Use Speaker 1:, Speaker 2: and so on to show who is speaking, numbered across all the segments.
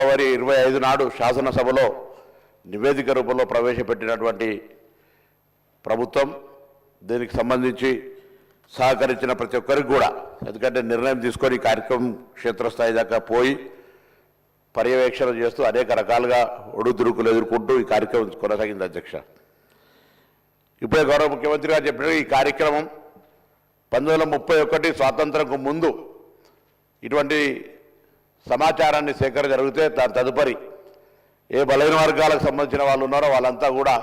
Speaker 1: ఫిబ్రవరి 25 నాడు శాసనసభలో నివేదిక రూపంలో ప్రవేశపెట్టినటువంటి ప్రభుత్వం దీనికి సంబంధించి సహకరించిన ప్రతి ఒక్కరికి కూడా, ఎందుకంటే నిర్ణయం తీసుకొని కార్యక్రమం క్షేత్రస్థాయి దాకా పోయి పర్యవేక్షణ చేస్తూ అనేక రకాలుగా ఒడుదుడుకులు ఎదుర్కొంటూ ఈ కార్యక్రమం కొనసాగింది. అధ్యక్ష, ఇప్పుడే గౌరవ ముఖ్యమంత్రి గారు చెప్పిన ఈ కార్యక్రమం 1931 స్వాతంత్రంకు ముందు ఇటువంటి సమాచారాన్ని సేకరణ జరిగితే దాని తదుపరి ఏ బలహీన వర్గాలకు సంబంధించిన వాళ్ళు ఉన్నారో వాళ్ళంతా కూడా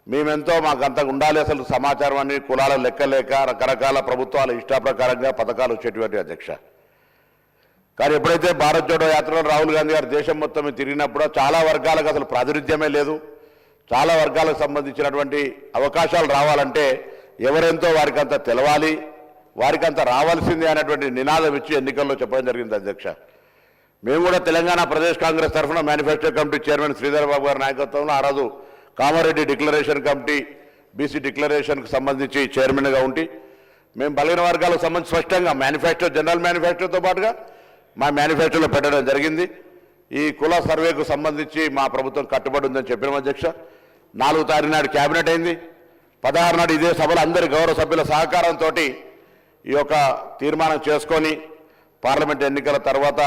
Speaker 1: మేమెంతో మాకంతా ఉండాలి, అసలు సమాచారం అన్ని కులాల లెక్కలేక రకరకాల ప్రభుత్వాల ఇష్టాప్రకారంగా పథకాలు వచ్చేటువంటి. అధ్యక్ష, కానీ ఎప్పుడైతే భారత్ జోడో యాత్రలో రాహుల్ గాంధీ గారు దేశం మొత్తం తిరిగినప్పుడు చాలా వర్గాలకు అసలు ప్రాతినిధ్యమే లేదు. చాలా వర్గాలకు సంబంధించినటువంటి అవకాశాలు రావాలంటే ఎవరెంతో వారికి అంతా తెలవాలి, వారికి అంతా రావాల్సిందే అనేటువంటి నినాదం ఇచ్చి ఎన్నికల్లో చెప్పడం జరిగింది. అధ్యక్ష, మేము కూడా తెలంగాణ ప్రదేశ్ కాంగ్రెస్ తరఫున manifesto committee chairman Sridhar Babu గారి నాయకత్వంలో ఆ రోజు కామారెడ్డి డిక్లరేషన్ కమిటీ బీసీ డిక్లరేషన్కి సంబంధించి చైర్మన్గా ఉండి మేము బలహీన వర్గాలకు సంబంధించి స్పష్టంగా మేనిఫెస్టో, జనరల్ మేనిఫెస్టోతో పాటుగా మా మేనిఫెస్టోలో పెట్టడం జరిగింది. ఈ కుల సర్వేకు సంబంధించి మా ప్రభుత్వం కట్టుబడి ఉందని చెప్పిన. అధ్యక్ష, 4 తారీఖు నాడు క్యాబినెట్ అయింది. 16 నాడు ఇదే సభలో అందరి గౌరవ సభ్యుల సహకారంతో ఈ యొక్క తీర్మానం చేసుకొని పార్లమెంట్ ఎన్నికల తర్వాత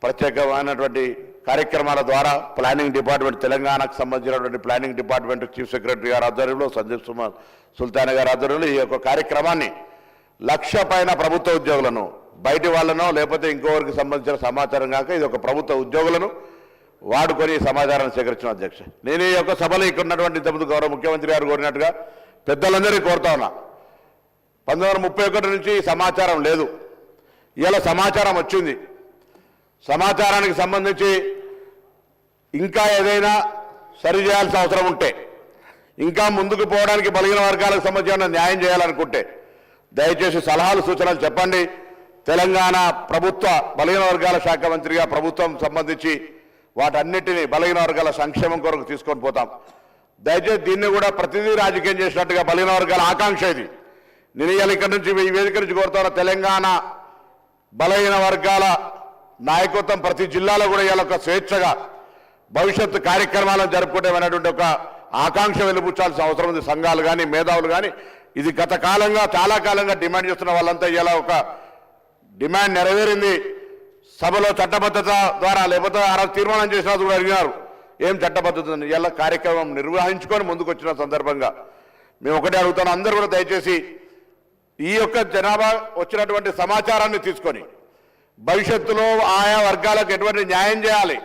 Speaker 1: ప్రత్యేకమైనటువంటి కార్యక్రమాల ద్వారా ప్లానింగ్ డిపార్ట్మెంట్, తెలంగాణకు సంబంధించినటువంటి ప్లానింగ్ డిపార్ట్మెంట్ చీఫ్ సెక్రటరీ గారి ఆధ్వర్యంలో, సందీప్ సుల్తాన్ గారి ఆధ్వర్యంలో ఈ యొక్క కార్యక్రమాన్ని 1,00,000 పైన ప్రభుత్వ ఉద్యోగులను, బయటి వాళ్ళనో లేకపోతే ఇంకోవరికి సంబంధించిన సమాచారం కాక ఇది ఒక ప్రభుత్వ ఉద్యోగులను వాడుకొని సమాచారాన్ని సేకరించిన. అధ్యక్ష, నేను ఈ యొక్క సభలో ఇక్కడ ఉన్నటువంటి ఇంతకుముందు గౌరవ ముఖ్యమంత్రి గారు కోరినట్టుగా పెద్దలందరినీ కోరుతా ఉన్నా. 1931 నుంచి సమాచారం లేదు, ఇలా సమాచారం వచ్చింది. సమాచారానికి సంబంధించి ఇంకా ఏదైనా సరిచేయాల్సిన అవసరం ఉంటే, ఇంకా ముందుకు పోవడానికి బలహీన వర్గాలకు సంబంధించిన న్యాయం చేయాలనుకుంటే దయచేసి సలహాలు సూచనలు చెప్పండి. తెలంగాణ ప్రభుత్వ బలహీన వర్గాల శాఖ మంత్రిగా ప్రభుత్వం సంబంధించి వాటన్నిటినీ బలహీన వర్గాల సంక్షేమం కొరకు తీసుకొని పోతాం. దయచేసి దీన్ని కూడా ప్రతిదీ రాజకీయం చేసినట్టుగా బలహీన వర్గాల ఆకాంక్ష ఇది. నేను ఇవాళ ఇక్కడి నుంచి ఈ వేదిక నుంచి కోరుతాను, తెలంగాణ బలహీన వర్గాల నాయకత్వం ప్రతి జిల్లాలో కూడా ఇవాళ ఒక స్వేచ్ఛగా భవిష్యత్తు కార్యక్రమాలను జరుపుకుంటామనేటువంటి ఒక ఆకాంక్ష వెలుబుచ్చాల్సిన అవసరం ఉంది. సంఘాలు కానీ మేధావులు కానీ ఇది గత కాలంగా చాలా కాలంగా డిమాండ్ చేస్తున్న వాళ్ళంతా ఇలా ఒక డిమాండ్ నెరవేరింది. సభలో చట్టబద్ధత ద్వారా లేకపోతే ఆ రోజు తీర్మానం చేసినా కూడా అడిగినారు ఏం చట్టబద్ధత ఇలా కార్యక్రమం నిర్వహించుకొని ముందుకు వచ్చిన సందర్భంగా మేము ఒకటే అడుగుతాను, అందరూ కూడా దయచేసి ఈ యొక్క జనాభా వచ్చినటువంటి సమాచారాన్ని తీసుకొని భవిష్యత్తులో ఆయా వర్గాలకు ఎటువంటి న్యాయం చేయాలి,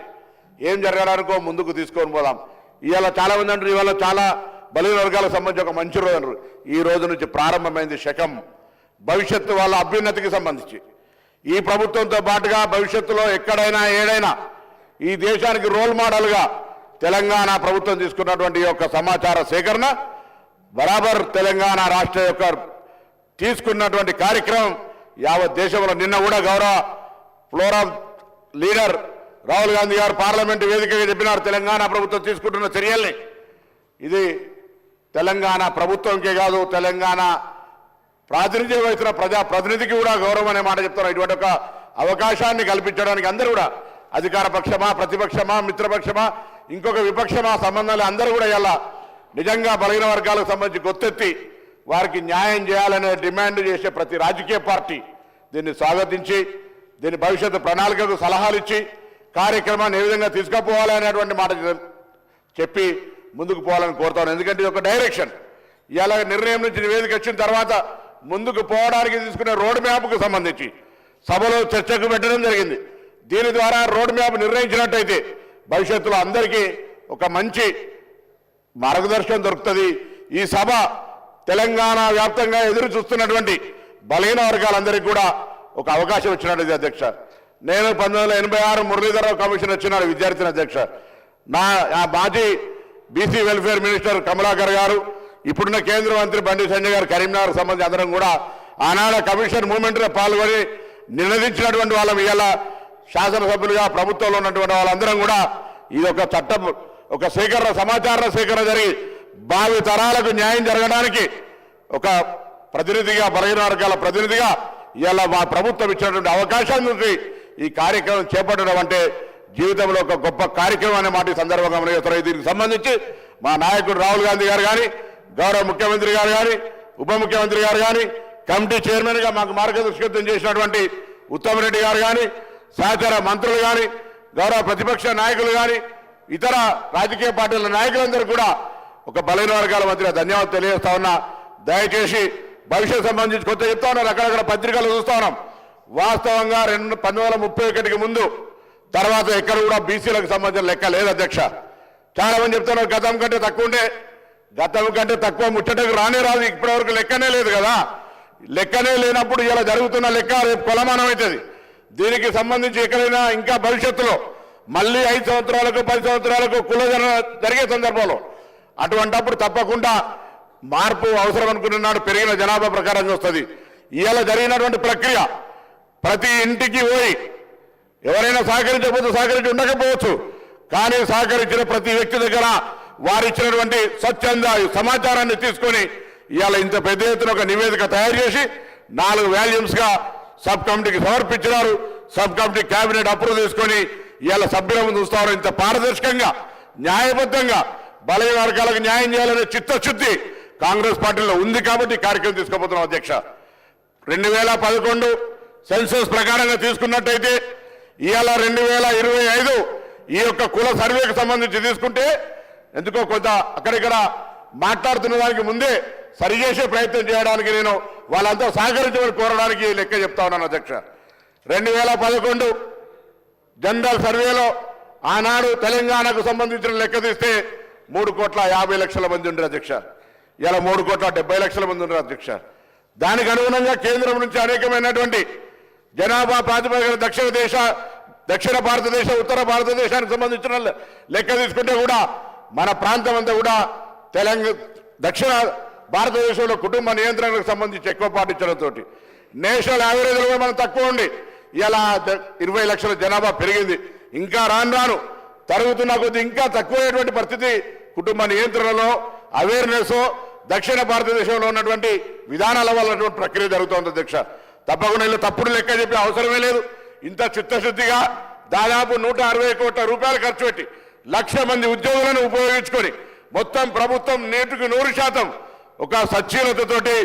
Speaker 1: ఏం జరగడానికో ముందుకు తీసుకొని పోదాం. ఇవాళ చాలా మంది అంటారు ఇవాళ చాలా బలహీన వర్గాలకు సంబంధించి ఒక మంచి రోజు అంటారు. ఈ రోజు నుంచి ప్రారంభమైంది శకం భవిష్యత్తు వాళ్ళ అభ్యున్నతికి సంబంధించి. ఈ ప్రభుత్వంతో పాటుగా భవిష్యత్తులో ఎక్కడైనా ఏడైనా ఈ దేశానికి రోల్ మోడల్గా తెలంగాణ ప్రభుత్వం తీసుకున్నటువంటి యొక్క సమాచార సేకరణ బరాబర్ తెలంగాణ రాష్ట్ర యొక్క తీసుకున్నటువంటి కార్యక్రమం యావత్ దేశంలో. నిన్న కూడా గౌరవ floor of leader Rahul Gandhi గారు పార్లమెంటు వేదికగా చెప్పినారు, తెలంగాణ ప్రభుత్వం తీసుకుంటున్న చర్యల్ని ఇది తెలంగాణ ప్రభుత్వంకే కాదు తెలంగాణ ప్రాతినిధ్యం వహిస్తున్న ప్రజాప్రతినిధికి కూడా గౌరవం అనే మాట చెప్తున్నారు. ఇటువంటి ఒక అవకాశాన్ని కల్పించడానికి అందరూ కూడా అధికార పక్షమా, ప్రతిపక్షమా, మిత్రపక్షమా, ఇంకొక విపక్షమా సంబంధాలు అందరూ కూడా ఇలా నిజంగా బలహీన వర్గాలకు సంబంధించి గొత్తెత్తి వారికి న్యాయం చేయాలనే డిమాండ్ చేసే ప్రతి రాజకీయ పార్టీ దీన్ని స్వాగతించి దీని భవిష్యత్తు ప్రణాళికకు సలహాలు ఇచ్చి కార్యక్రమాన్ని ఏ విధంగా తీసుకుపోవాలి అనేటువంటి మాట చెప్పి ముందుకు పోవాలని కోరుతాను. ఎందుకంటే ఇది ఒక డైరెక్షన్. ఇలా నిర్ణయం నుంచి నివేదిక వచ్చిన తర్వాత ముందుకు పోవడానికి తీసుకునే రోడ్ మ్యాప్కు సంబంధించి సభలో చర్చకు పెట్టడం జరిగింది. దీని ద్వారా రోడ్ మ్యాప్ నిర్ణయించినట్టయితే భవిష్యత్తులో అందరికీ ఒక మంచి మార్గదర్శనం దొరుకుతుంది. ఈ సభ తెలంగాణ వ్యాప్తంగా ఎదురు చూస్తున్నటువంటి బలహీన వర్గాలందరికీ కూడా ఒక అవకాశం ఇచ్చినట్టు. అధ్యక్ష, నేను 1986 మురళీధరరావు కమిషన్ వచ్చినాడు విద్యార్థిని. అధ్యక్ష, నా మాజీ బీసీ వెల్ఫేర్ మినిస్టర్ కమలాకర్ గారు, ఇప్పుడున్న కేంద్ర మంత్రి బండి సంజయ్ గారు కరీంనగర్ సంబంధించి అందరం కూడా ఆనాడు కమిషన్ మూవ్మెంట్లో పాల్గొని నిలదించినటువంటి వాళ్ళం. ఇవాళ శాసనసభ్యులుగా ప్రభుత్వంలో ఉన్నటువంటి వాళ్ళందరం కూడా ఇది ఒక చట్టం, ఒక సేకరణ, సమాచార సేకరణ జరిగి భావి తరాలకు న్యాయం జరగడానికి ఒక ప్రతినిధిగా, బలహీన వర్గాల ప్రతినిధిగా ఇలా మా ప్రభుత్వం ఇచ్చినటువంటి అవకాశాన్ని ఈ కార్యక్రమం చేపట్టడం అంటే జీవితంలో ఒక గొప్ప కార్యక్రమం అనే మాట ఈ సందర్భంగా మనం చెప్తున్నాం. దీనికి సంబంధించి మా నాయకుడు రాహుల్ గాంధీ గారు కానీ, గౌరవ ముఖ్యమంత్రి గారు కానీ, ఉప ముఖ్యమంత్రి గారు కానీ, కమిటీ చైర్మన్గా మాకు మార్గదర్శకత్వం చేసినటువంటి ఉత్తమ్ రెడ్డి గారు కానీ, సహచర మంత్రులు కానీ, గౌరవ ప్రతిపక్ష నాయకులు కానీ, ఇతర రాజకీయ పార్టీల నాయకులందరూ కూడా ఒక బలహీన వర్గాల మధ్య ధన్యవాదాలు తెలియజేస్తా ఉన్నా. దయచేసి భవిష్యత్ సంబంధించి కొత్త చెప్తా ఉన్నారు, అక్కడక్కడ పత్రికలు చూస్తా ఉన్నాం. వాస్తవంగా 1931కి ముందు తర్వాత ఎక్కడ కూడా బీసీలకు సంబంధించిన లెక్క లేదు అధ్యక్ష. చాలా మంది చెప్తున్నారు గతం కంటే తక్కువ ఉంటే, గతం కంటే తక్కువ ముచ్చటకు రానే రాదు, ఇప్పటివరకు లెక్కనే లేదు కదా. లెక్కనే లేనప్పుడు ఇలా జరుగుతున్న లెక్క రేపు కొలమానం అవుతుంది. దీనికి సంబంధించి ఎక్కడైనా ఇంకా భవిష్యత్తులో మళ్ళీ 5 సంవత్సరాలకు 10 సంవత్సరాలకు కులగణన జరిగే సందర్భంలో అటువంటప్పుడు తప్పకుండా మార్పు అవసరం అనుకున్నాడు. పెరిగిన జనాభా ప్రకారంగా వస్తుంది. ఇవాళ జరిగినటువంటి ప్రక్రియ ప్రతి ఇంటికి పోయి ఎవరైనా సహకరించకపోతే సహకరించి ఉండకపోవచ్చు, కానీ సహకరించిన ప్రతి వ్యక్తి దగ్గర వారిచ్చినటువంటి స్వచ్ఛంద సమాచారాన్ని తీసుకొని ఇవాళ ఇంత పెద్ద ఎత్తున ఒక నివేదిక తయారు చేసి 4 వాల్యూమ్స్గా సబ్ కమిటీకి సమర్పించినారు. సబ్ కమిటీ కేబినెట్ అప్రూవ్ చేసుకొని ఇవాళ సభ్యుల ముందు చూస్తారు. ఇంత పారదర్శకంగా న్యాయబద్ధంగా బలహీన వర్గాలకు న్యాయం చేయాలనే చిత్తశుద్ధి కాంగ్రెస్ పార్టీలో ఉంది కాబట్టి కార్యక్రమం తీసుకోబోతున్నాం అధ్యక్ష. 2011 సెన్సస్ ప్రకారంగా తీసుకున్నట్టయితే ఇవాళ 2025 ఈ యొక్క కుల సర్వేకి సంబంధించి తీసుకుంటే ఎందుకో కొంత అక్కడిక్కడ మాట్లాడుతున్న దానికి ముందే సరిచేసే ప్రయత్నం చేయడానికి నేను వాళ్ళంతా సహకరించమని కోరడానికి లెక్క చెప్తా ఉన్నాను అధ్యక్ష. 2011 జనరల్ సర్వేలో ఆనాడు తెలంగాణకు సంబంధించిన లెక్క తీస్తే 3,50,00,000 మంది ఉండరు అధ్యక్ష. ఇలా 3,70,00,000 మంది ఉండరు అధ్యక్ష. దానికి అనుగుణంగా కేంద్రం నుంచి అనేకమైనటువంటి జనాభా ప్రాతిపదికన దక్షిణ భారతదేశం ఉత్తర భారతదేశానికి సంబంధించిన లెక్క తీసుకుంటే కూడా మన ప్రాంతం అంతా కూడా దక్షిణ భారతదేశంలో కుటుంబ నియంత్రణకు సంబంధించి ఎక్కువ పాటించడంతో నేషనల్ యావరేజ్లో మనం తక్కువ ఉండి ఇలా 20 లక్షల జనాభా పెరిగింది. ఇంకా రాను తరుగుతున్న కొద్ది ఇంకా తక్కువైనటువంటి పరిస్థితి కుటుంబ నియంత్రణలో అవేర్నెస్ దక్షిణ భారతదేశంలో ఉన్నటువంటి విధానాల వల్ల ప్రక్రియ జరుగుతోంది అధ్యక్ష. తప్పకుండా ఇలా తప్పుడు లెక్క చెప్పే అవసరమే లేదు. ఇంత చిత్తశుద్ధిగా దాదాపు 160 కోట్ల రూపాయలు ఖర్చు పెట్టి 1,00,000 మంది ఉద్యోగులను ఉపయోగించుకొని మొత్తం ప్రభుత్వం 100% ఒక సచ్చీలతతోటి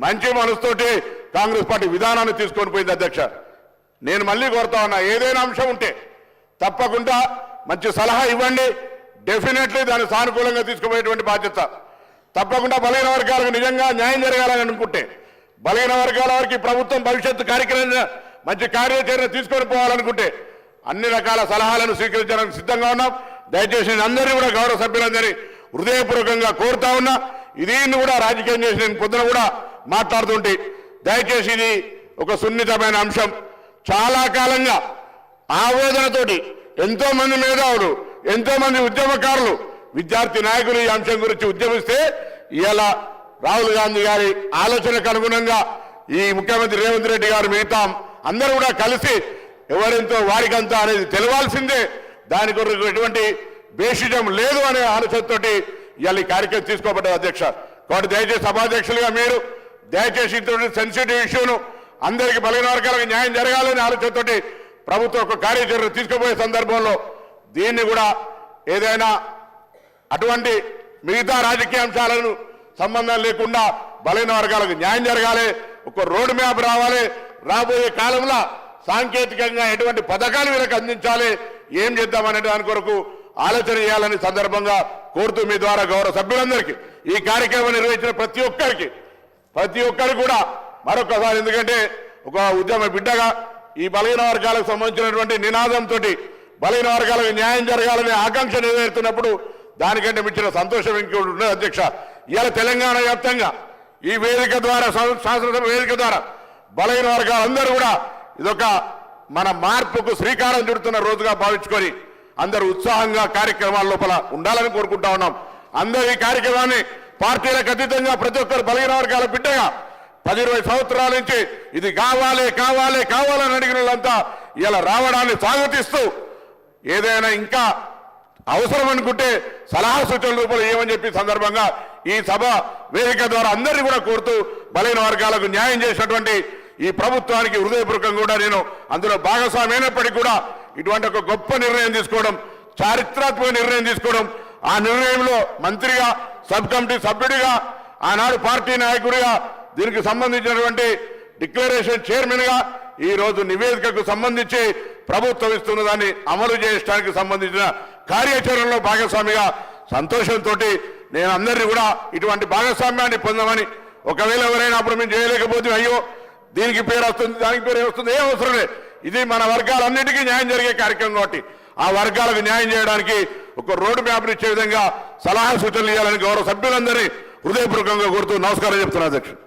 Speaker 1: మంచి మనసుతోటి కాంగ్రెస్ పార్టీ విధానాన్ని తీసుకొని పోయింది అధ్యక్ష. నేను మళ్ళీ కోరుతా ఉన్నా, ఏదైనా అంశం ఉంటే తప్పకుండా మంచి సలహా ఇవ్వండి. డెఫినెట్లీ దాన్ని సానుకూలంగా తీసుకుపోయేటువంటి బాధ్యత తప్పకుండా బలహీన వర్గాలకు నిజంగా న్యాయం జరగాలని అనుకుంటే బలహీన వర్గాల వారికి ప్రభుత్వం భవిష్యత్తు కార్యక్రమం మంచి కార్యాచరణ తీసుకొని పోవాలనుకుంటే అన్ని రకాల సలహాలను స్వీకరించడానికి సిద్ధంగా ఉన్నాం. దయచేసి అందరినీ కూడా గౌరవ సభ్యులందరినీ హృదయపూర్వకంగా కోరుతా ఉన్నా. దీన్ని కూడా రాజకీయం చేసి నేను పొద్దున కూడా మాట్లాడుతుంటే దయచేసి ఇది ఒక సున్నితమైన అంశం. చాలా కాలంగా ఆవేదనతోటి ఎంతో మంది మేధావులు, ఎంతో మంది ఉద్యమకారులు, విద్యార్థి నాయకులు ఈ అంశం గురించి ఉద్యమిస్తే ఇవాళ రాహుల్ గాంధీ గారి ఆలోచనకు అనుగుణంగా ఈ ముఖ్యమంత్రి రేవంత్ రెడ్డి గారు మిగతా అందరూ కూడా కలిసి ఎవరెంతో వారికంతా అనేది తెలవాల్సిందే. దాని కొరకు ఎటువంటి బేషిజం లేదు అనే ఆలోచనతోటి ఇవాళ ఈ కార్యక్రమం తీసుకోబడ్డది అధ్యక్ష. కాబట్టి దయచేసి సభాధ్యక్షులుగా మీరు దయచేసి ఇంత సెన్సిటివ్ ఇష్యూను అందరికీ బలహీన వర్గాలకు న్యాయం జరగాలనే ఆలోచనతోటి ప్రభుత్వం ఒక కార్యాచరణ తీసుకుపోయే సందర్భంలో దీన్ని కూడా ఏదైనా అటువంటి మిగతా రాజకీయ అంశాలను సంబంధం లేకుండా బలహీన వర్గాలకు న్యాయం జరగాలి, ఒక రోడ్ మ్యాప్ రావాలి. రాబోయే కాలంలో సాంకేతికంగా ఎటువంటి పథకాలు వీళ్ళకి అందించాలి, ఏం చేద్దామనే దాని కొరకు ఆలోచన చేయాలని సందర్భంగా కోరుతూ మీ ద్వారా గౌరవ సభ్యులందరికీ ఈ కార్యక్రమం నిర్వహించిన ప్రతి ఒక్కరు కూడా మరొకసారి, ఎందుకంటే ఒక ఉద్యమ బిడ్డగా ఈ బలహీన వర్గాలకు సంబంధించినటువంటి నినాదంతో బలహీన వర్గాలకు న్యాయం జరగాలనే ఆకాంక్ష నెరవేరుతున్నప్పుడు దానికంటే మించిన సంతోషం ఇంకోటి ఉన్నది అధ్యక్ష. ఇవాళ తెలంగాణ వ్యాప్తంగా ఈ వేదిక ద్వారా శాసనసభ వేదిక ద్వారా బలహీన వర్గాలందరూ కూడా ఇదొక మన మార్పుకు శ్రీకారం చుడుతున్న రోజుగా భావించుకొని అందరూ ఉత్సాహంగా కార్యక్రమాల లోపల ఉండాలని కోరుకుంటా ఉన్నాం. అందరూ ఈ కార్యక్రమాన్ని పార్టీలకు అతీతంగా ప్రతి ఒక్కరు బలహీన వర్గాల బిడ్డగా 10-20 సంవత్సరాల నుంచి ఇది కావాలని అడిగిన వాళ్ళంతా ఇలా రావడాన్ని స్వాగతిస్తూ ఏదైనా ఇంకా అవసరం అనుకుంటే సలహా సూచనల రూపంలో ఏమని చెప్పి సందర్భంగా ఈ సభ వేదిక ద్వారా అందరినీ కూడా కోరుతూ బలహీన వర్గాలకు న్యాయం చేసినటువంటి ఈ ప్రభుత్వానికి హృదయపూర్వకంగా కూడా నేను అందులో భాగస్వామి అయినప్పటికీ కూడా ఇటువంటి ఒక గొప్ప నిర్ణయం తీసుకోవడం, చారిత్రాత్మక నిర్ణయం తీసుకోవడం, ఆ నిర్ణయంలో మంత్రిగా, సబ్ కమిటీ సభ్యుడిగా, ఆనాడు పార్టీ నాయకుడిగా, దీనికి సంబంధించినటువంటి డిక్లరేషన్ చైర్మన్గా ఈ రోజు నివేదికకు సంబంధించి ప్రభుత్వం ఇస్తున్న దాన్ని అమలు చేయడానికి సంబంధించిన కార్యాచరణలో భాగస్వామిగా సంతోషంతో నేను అందరినీ కూడా ఇటువంటి భాగస్వామ్యాన్ని పొందమని, ఒకవేళ ఎవరైనా అప్పుడు మేము చేయలేకపోతే అయ్యో దీనికి పేరు వస్తుంది దానికి పేరు వస్తుంది ఏం అవసరం లేదు, ఇది మన వర్గాలన్నిటికీ న్యాయం జరిగే కార్యక్రమం కాబట్టి ఆ వర్గాలకు న్యాయం చేయడానికి ఒక రోడ్ మ్యాప్ని ఇచ్చే విధంగా సలహా సూచనలు ఇవ్వాలని గౌరవ సభ్యులందరినీ హృదయపూర్వకంగా కోరుతూ నమస్కారం చెప్తున్నా అధ్యక్షుడు.